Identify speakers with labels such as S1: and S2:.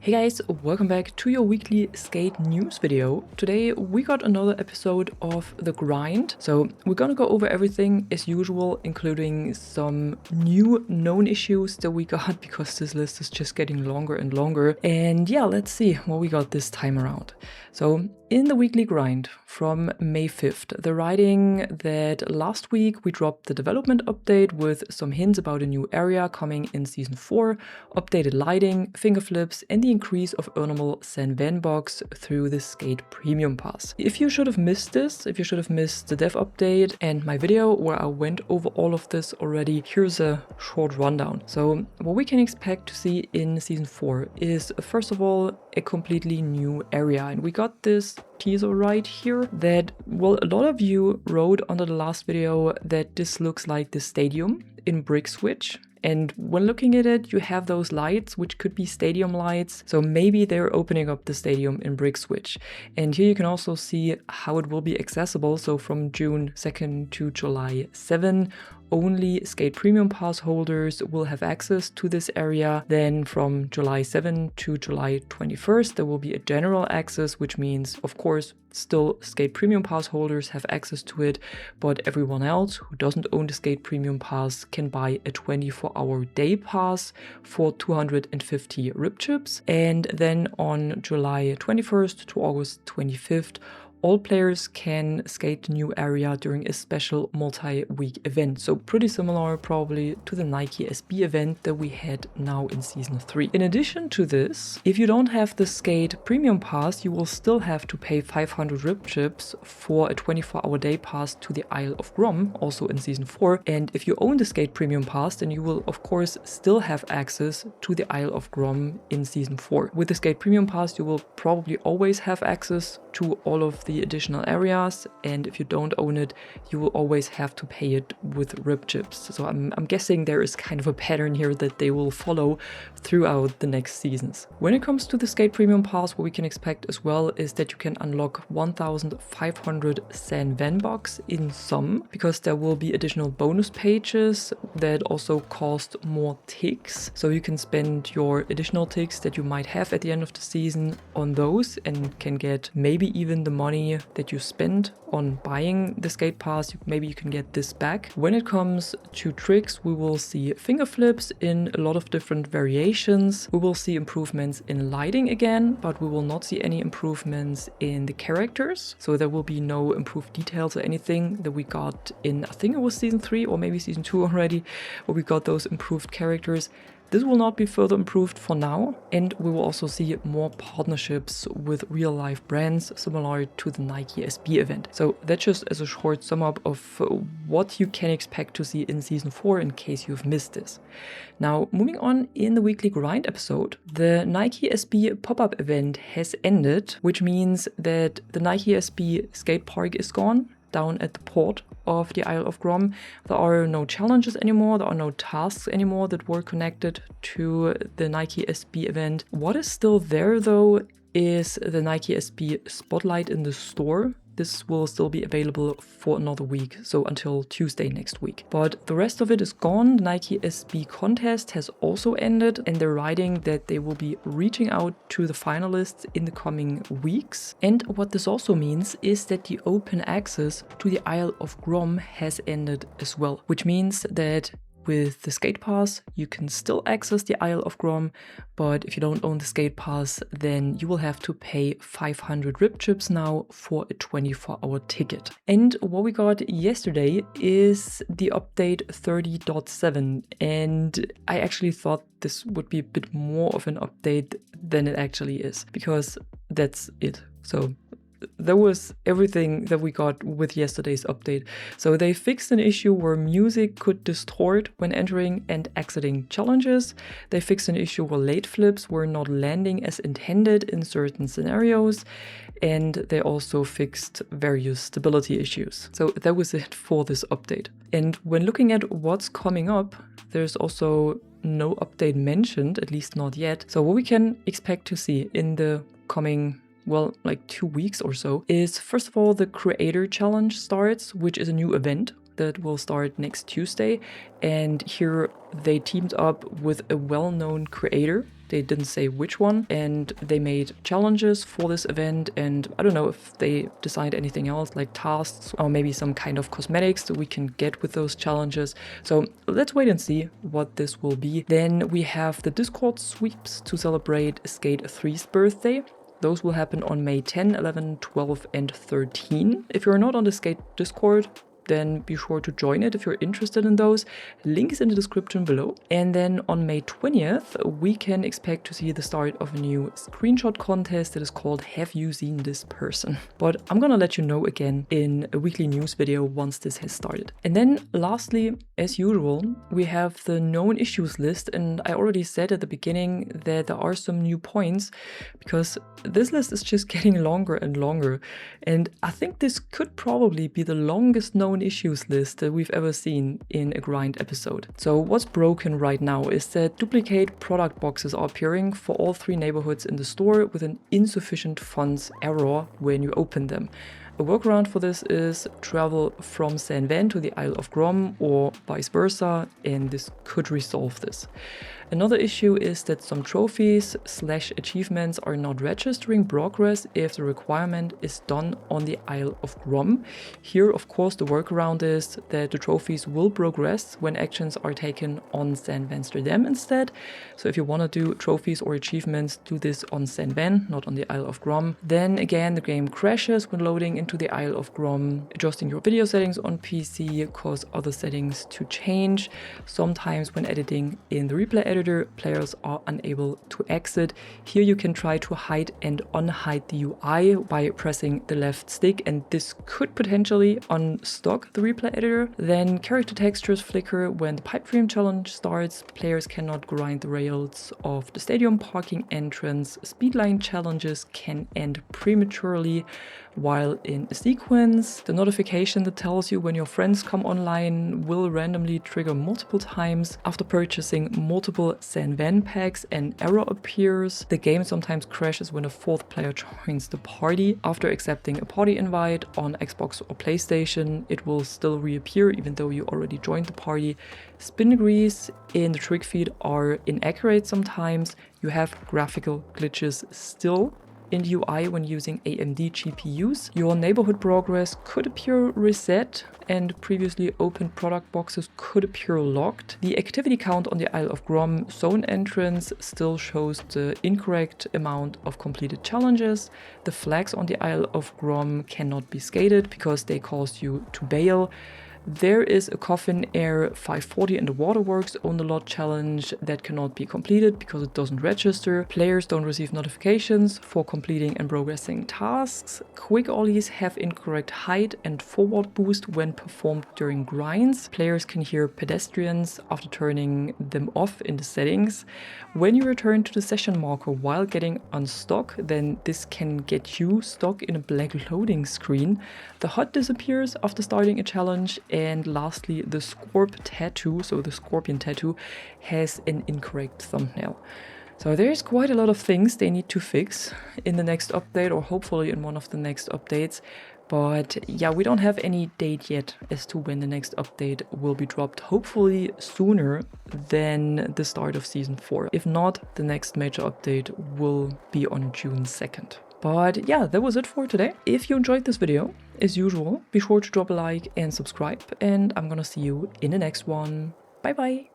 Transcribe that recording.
S1: Hey guys, welcome back to your weekly skate news video. Today we got another episode of The Grind. So we're gonna go over everything as usual, including some new known issues that we got because this list is just getting longer and longer. And yeah, let's see what we got this time around. So in the weekly grind from May 5th, the writing that last week we dropped the development update with some hints about a new area coming in Season 4, updated lighting, finger flips, and the increase of earnable San Van box through the Skate Premium Pass. If you should have missed this, if you should have missed the dev update and my video where I went over all of this already, here's a short rundown. So what we can expect to see in Season 4 is, first of all, a completely new area. And we got this teaser right here that, well, a lot of you wrote under the last video that this looks like the stadium in Brick Switch. And when looking at it, you have those lights, which could be stadium lights. So maybe they're opening up the stadium in Brick Switch. And here you can also see how it will be accessible. So from June 2nd to July 7, only Skate Premium Pass holders will have access to this area. Then from July 7 to July 21st, there will be a general access, which means, of course, still Skate Premium Pass holders have access to it, but everyone else who doesn't own the Skate Premium Pass can buy a 24-hour day pass for 250 rip chips. And then on July 21st to August 25th, all players can skate the new area during a special multi-week event. So pretty similar probably to the Nike SB event that we had now in Season 3. In addition to this, if you don't have the Skate Premium Pass, you will still have to pay 500 rip chips for a 24-hour day pass to the Isle of Grom, also in Season 4. And if you own the Skate Premium Pass, then you will of course still have access to the Isle of Grom in Season 4. With the Skate Premium Pass, you will probably always have access to all of the additional areas, and if you don't own it, you will always have to pay it with rip chips. So I'm guessing there is kind of a pattern here that they will follow throughout the next seasons. When it comes to the Skate Premium Pass, what we can expect as well is that you can unlock 1,500 San Van box in sum, because there will be additional bonus pages that also cost more ticks. So you can spend your additional ticks that you might have at the end of the season on those and can get maybe even the money that you spend on buying the skate pass, maybe you can get this back. When it comes to tricks, we will see finger flips in a lot of different variations. We will see improvements in lighting again, but we will not see any improvements in the characters. So there will be no improved details or anything that we got in, I think it was Season 3 or maybe Season 2 already, where we got those improved characters. This will not be further improved for now, and we will also see more partnerships with real-life brands similar to the Nike SB event. So that's just as a short sum up of what you can expect to see in Season 4 in case you've missed this. Now, moving on in the weekly grind episode, the Nike SB pop-up event has ended, which means that the Nike SB skate park is gone down at the port of the Isle of Grom. There are no challenges anymore, there are no tasks anymore that were connected to the Nike SB event. What is still there though is the Nike SB Spotlight in the store. This will still be available for another week, so until Tuesday next week. But the rest of it is gone. The Nike SB contest has also ended, and they're writing that they will be reaching out to the finalists in the coming weeks. And what this also means is that the open access to the Isle of Grom has ended as well, which means that with the Skate Pass, you can still access the Isle of Grom, but if you don't own the Skate Pass, then you will have to pay 500 rip chips now for a 24-hour ticket. And what we got yesterday is the update 30.7, and I actually thought this would be a bit more of an update than it actually is, because that's it. So that was everything that we got with yesterday's update. So they fixed an issue where music could distort when entering and exiting challenges. They fixed an issue where late flips were not landing as intended in certain scenarios. And they also fixed various stability issues. So that was it for this update. And when looking at what's coming up, there's also no update mentioned, at least not yet. So what we can expect to see in the coming like 2 weeks or so, is first of all the Creator Challenge starts, which is a new event that will start next Tuesday. And here they teamed up with a well-known creator They didn't say which one, and they made challenges for this event, and I don't know if they designed anything else like tasks or maybe some kind of cosmetics that we can get with those challenges. So let's wait and see what this will be. Then we have the Discord sweeps to celebrate Skate 3's birthday. Those will happen on May 10, 11, 12 and 13. If you're not on the Skate Discord, then be sure to join it if you're interested in those. Link is in the description below. And then on May 20th, we can expect to see the start of a new screenshot contest that is called Have You Seen This Person? But I'm gonna let you know again in a weekly news video once this has started. And then lastly, as usual, we have the known issues list. And I already said at the beginning that there are some new points because this list is just getting longer and longer. And I think this could probably be the longest known issues list that we've ever seen in a grind episode. So what's broken right now is that duplicate product boxes are appearing for all 3 neighborhoods in the store with an insufficient funds error when you open them. A workaround for this is travel from San Van to the Isle of Grom or vice versa, and this could resolve this. Another issue is that some trophies/achievements are not registering progress if the requirement is done on the Isle of Grom. Here, of course, the workaround is that the trophies will progress when actions are taken on San Vansterdam instead. So if you want to do trophies or achievements, do this on San Van, not on the Isle of Grom. Then again, the game crashes when loading into the Isle of Grom. Adjusting your video settings on PC cause other settings to change. Sometimes when editing in the replay editor, players are unable to exit. Here you can try to hide and unhide the UI by pressing the left stick, and this could potentially unstock the replay editor. Then character textures flicker when the pipe dream challenge starts. Players cannot grind the rails of the stadium parking entrance. Speedline challenges can end prematurely while in a sequence. The notification that tells you when your friends come online will randomly trigger multiple times. After purchasing multiple San Van packs, an error appears. The game sometimes crashes when a 4th player joins the party. After accepting a party invite on Xbox or PlayStation, it will still reappear even though you already joined the party. Spin degrees in the trick feed are inaccurate sometimes. You have graphical glitches still in the UI when using AMD GPUs. Your neighborhood progress could appear reset and previously opened product boxes could appear locked. The activity count on the Isle of Grom zone entrance still shows the incorrect amount of completed challenges. The flags on the Isle of Grom cannot be skated because they cause you to bail. There is a Coffin Air 540 in the Waterworks own the lot challenge that cannot be completed because it doesn't register. Players don't receive notifications for completing and progressing tasks. Quick ollies have incorrect height and forward boost when performed during grinds. Players can hear pedestrians after turning them off in the settings. When you return to the session marker while getting unstuck, then this can get you stuck in a black loading screen. The HUD disappears after starting a challenge. And lastly, the Scorp tattoo, so the scorpion tattoo, has an incorrect thumbnail. So there's quite a lot of things they need to fix in the next update, or hopefully in one of the next updates. But yeah, we don't have any date yet as to when the next update will be dropped. Hopefully sooner than the start of Season 4. If not, the next major update will be on June 2nd. But yeah, that was it for today. If you enjoyed this video, as usual, be sure to drop a like and subscribe. And I'm gonna see you in the next one. Bye bye!